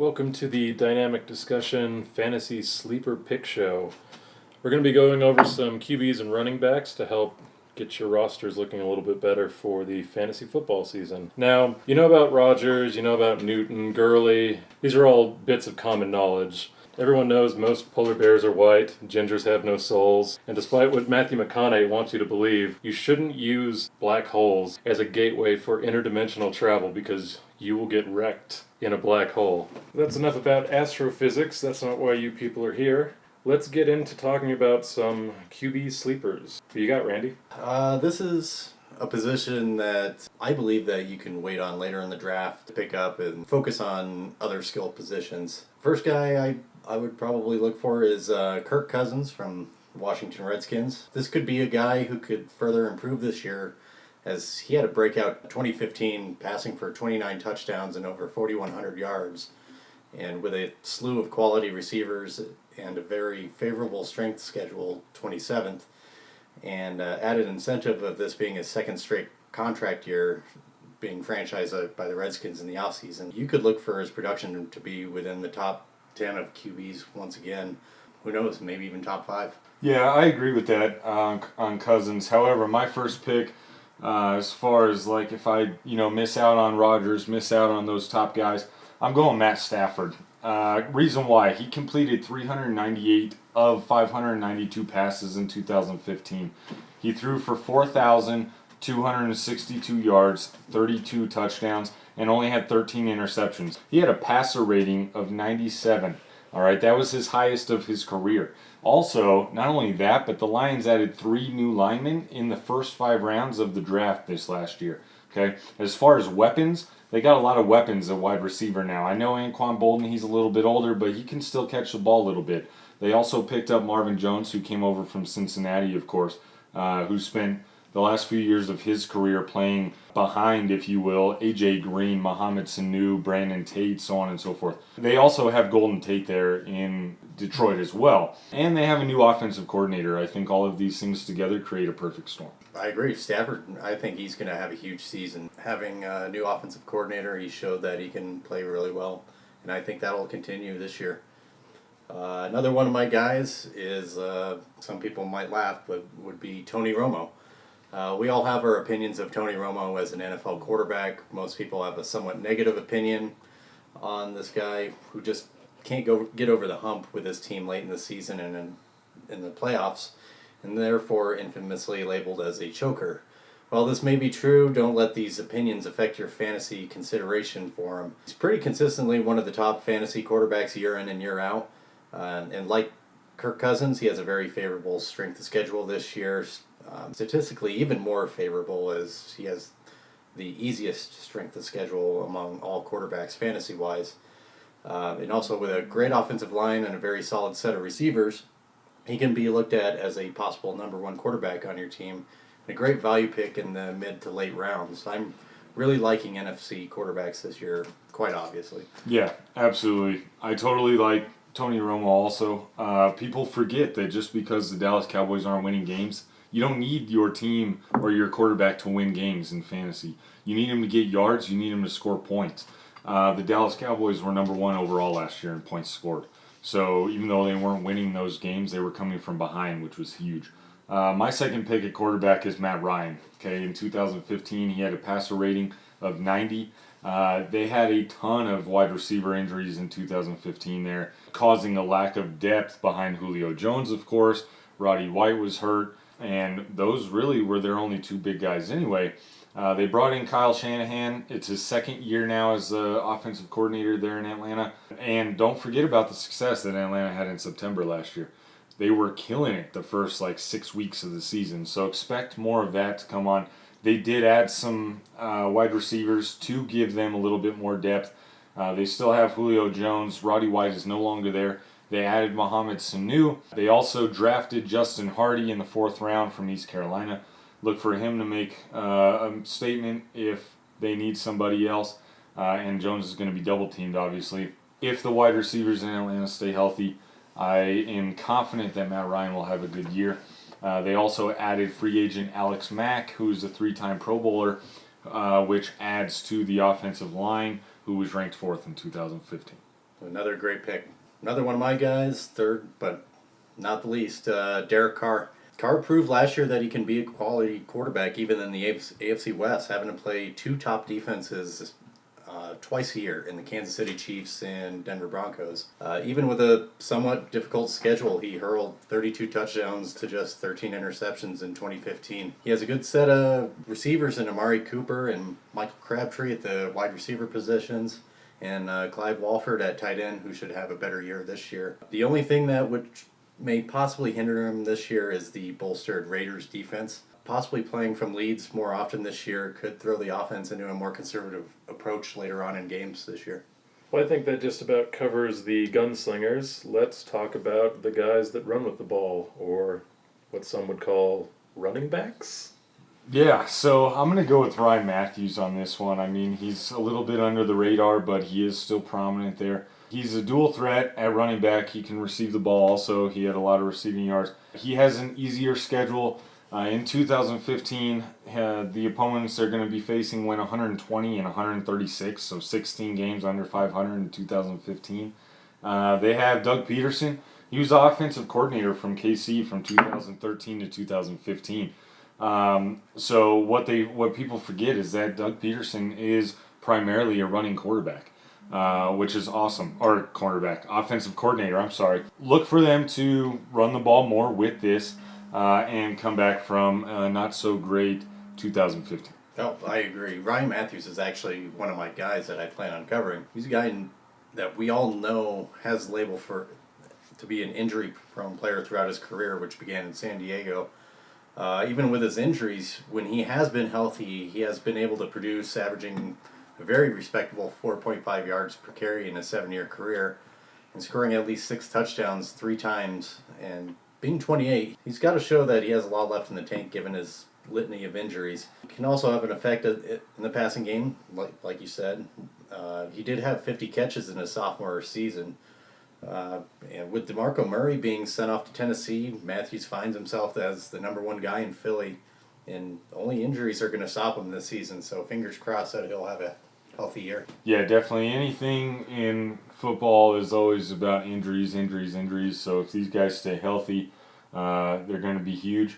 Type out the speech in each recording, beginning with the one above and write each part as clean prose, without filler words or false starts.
Welcome to the Dynamic Discussion Fantasy Sleeper Pick Show. We're going to be going over some QBs and running backs to help get your rosters looking a little bit better for the fantasy football season. Now, you know about Rodgers, you know about Newton, Gurley. These are all bits of common knowledge. Everyone knows most polar bears are white, gingers have no souls, and despite what Matthew McConaughey wants you to believe, you shouldn't use black holes as a gateway for interdimensional travel because you will get wrecked in a black hole. That's enough about astrophysics. That's not why you people are here. Let's get into talking about some QB sleepers. Who you got, Randy? This is a position that I believe that you can wait on later in the draft to pick up and focus on other skill positions. First guy I would probably look for is Kirk Cousins from Washington Redskins. This could be a guy who could further improve this year, as he had a breakout 2015 passing for 29 touchdowns and over 4,100 yards. And with a slew of quality receivers and a very favorable strength schedule, 27th, and added incentive of this being his second straight contract year, being franchised by the Redskins in the offseason, you could look for his production to be within the top 10 of QBs once again. Who knows, maybe even top 5. Yeah, I agree with that on Cousins. However, my first pick, as far as like if I miss out on Rodgers, miss out on those top guys, I'm going Matt Stafford. Reason why, he completed 398 of 592 passes in 2015. He threw for 4,262 yards, 32 touchdowns, and only had 13 interceptions. He had a passer rating of 97. All right, that was his highest of his career. Also, not only that, but the Lions added 3 new linemen in the first 5 rounds of the draft this last year. Okay, as far as weapons, they got a lot of weapons at wide receiver now. I know Anquan Boldin, he's a little bit older, but he can still catch the ball a little bit. They also picked up Marvin Jones, who came over from Cincinnati, of course, who spent the last few years of his career playing behind, if you will, A.J. Green, Mohamed Sanu, Brandon Tate, so on and so forth. They also have Golden Tate there in Detroit as well. And they have a new offensive coordinator. I think all of these things together create a perfect storm. I agree. Stafford, I think he's going to have a huge season. Having a new offensive coordinator, he showed that he can play really well. And I think that will continue this year. Another one of my guys is, some people might laugh, but would be Tony Romo. We all have our opinions of Tony Romo as an NFL quarterback. Most people have a somewhat negative opinion on this guy who just can't get over the hump with his team late in the season and in the playoffs, and therefore infamously labeled as a choker. While this may be true, don't let these opinions affect your fantasy consideration for him. He's pretty consistently one of the top fantasy quarterbacks year in and year out. And like Kirk Cousins, he has a very favorable strength of schedule this year. Statistically even more favorable, as he has the easiest strength of schedule among all quarterbacks fantasy-wise. And also with a great offensive line and a very solid set of receivers, he can be looked at as a possible number 1 quarterback on your team. And a great value pick in the mid to late rounds. I'm really liking NFC quarterbacks this year, quite obviously. Yeah, absolutely. I totally like Tony Romo also. People forget that just because the Dallas Cowboys aren't winning games, you don't need your team or your quarterback to win games in fantasy. You need him to get yards. You need him to score points. The Dallas Cowboys were number 1 overall last year in points scored. So even though they weren't winning those games, they were coming from behind, which was huge. My second pick at quarterback is Matt Ryan. Okay, in 2015, he had a passer rating of 90. They had a ton of wide receiver injuries in 2015 there, causing a lack of depth behind Julio Jones, of course. Roddy White was hurt, and those really were their only 2 big guys anyway. They brought in Kyle Shanahan. It's his second year now as the offensive coordinator there in Atlanta. And don't forget about the success that Atlanta had in September last year. They were killing it the first 6 weeks of the season. So expect more of that to come on. They did add some wide receivers to give them a little bit more depth. They still have Julio Jones. Roddy White is no longer there. They added Mohamed Sanu. They also drafted Justin Hardy in the 4th round from East Carolina. Look for him to make a statement if they need somebody else. And Jones is going to be double-teamed, obviously. If the wide receivers in Atlanta stay healthy, I am confident that Matt Ryan will have a good year. They also added free agent Alex Mack, who's a 3-time Pro Bowler, which adds to the offensive line, who was ranked 4th in 2015. Another great pick. Another one of my guys, third, but not the least, Derek Carr. Carr proved last year that he can be a quality quarterback even in the AFC West, having to play two top defenses twice a year in the Kansas City Chiefs and Denver Broncos. Even with a somewhat difficult schedule, he hurled 32 touchdowns to just 13 interceptions in 2015. He has a good set of receivers in Amari Cooper and Michael Crabtree at the wide receiver positions, and Clive Walford at tight end, who should have a better year this year. The only thing that may possibly hinder him this year is the bolstered Raiders defense. Possibly playing from leads more often this year could throw the offense into a more conservative approach later on in games this year. Well, I think that just about covers the gunslingers. Let's talk about the guys that run with the ball, or what some would call running backs. Yeah, so I'm going to go with Ryan Matthews on this one. I mean, he's a little bit under the radar, but he is still prominent there. He's a dual threat at running back. He can receive the ball also. He had a lot of receiving yards. He has an easier schedule. In 2015, the opponents they're going to be facing went 120 and 136, so 16 games under 500 in 2015. They have Doug Peterson. He was offensive coordinator from KC from 2013 to 2015. So what people forget is that Doug Peterson is primarily a running quarterback, which is awesome. Or cornerback, offensive coordinator, I'm sorry. Look for them to run the ball more with this and come back from not so great 2015. Oh, I agree. Ryan Matthews is actually one of my guys that I plan on covering. He's a guy that we all know has the label to be an injury-prone player throughout his career, which began in San Diego. Even with his injuries, when he has been healthy, he has been able to produce, averaging a very respectable 4.5 yards per carry in a 7-year career, and scoring at least 6 touchdowns 3 times. And being 28, he's got to show that he has a lot left in the tank given his litany of injuries. He can also have an effect in the passing game, like you said. He did have 50 catches in his sophomore season. And with DeMarco Murray being sent off to Tennessee, Matthews finds himself as the number 1 guy in Philly, and only injuries are going to stop him this season, so fingers crossed that he'll have a healthy year. Yeah, definitely. Anything in football is always about injuries. So if these guys stay healthy, they're going to be huge.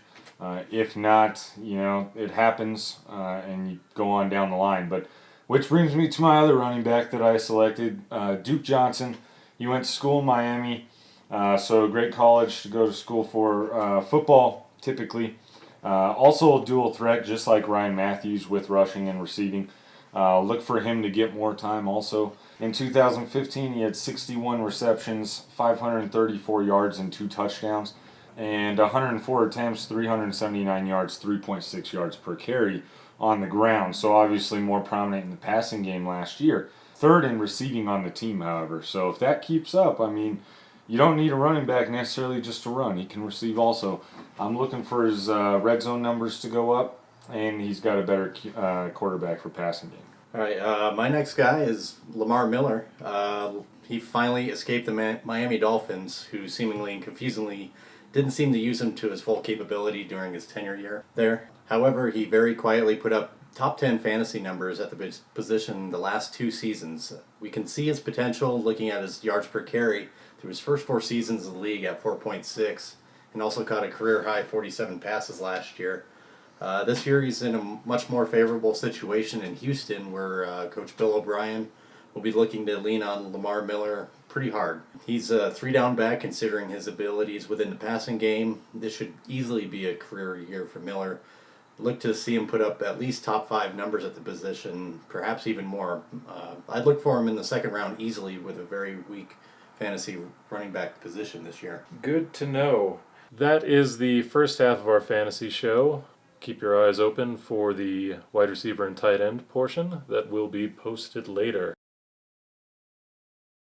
If not, it happens, and you go on down the line. But which brings me to my other running back that I selected, Duke Johnson. He went to school in Miami, so a great college to go to school for football, typically. Also a dual threat, just like Ryan Matthews with rushing and receiving. Look for him to get more time also. In 2015, he had 61 receptions, 534 yards, and 2 touchdowns. And 104 attempts, 379 yards, 3.6 yards per carry on the ground. So obviously more prominent in the passing game last year. Third in receiving on the team, however. So if that keeps up, I mean, you don't need a running back necessarily just to run. He can receive also. I'm looking for his red zone numbers to go up, and he's got a better quarterback for passing game. All right, my next guy is Lamar Miller. He finally escaped the Miami Dolphins, who seemingly and confusingly didn't seem to use him to his full capability during his tenure year there. However, he very quietly put up top 10 fantasy numbers at the position the last 2 seasons. We can see his potential looking at his yards per carry through his first 4 seasons in the league at 4.6, and also caught a career-high 47 passes last year. This year he's in a much more favorable situation in Houston, where Coach Bill O'Brien will be looking to lean on Lamar Miller pretty hard. He's a 3-down back considering his abilities within the passing game. This should easily be a career year for Miller. Look to see him put up at least top 5 numbers at the position, perhaps even more. I'd look for him in the 2nd round easily with a very weak fantasy running back position this year. Good to know. That is the first half of our fantasy show. Keep your eyes open for the wide receiver and tight end portion that will be posted later.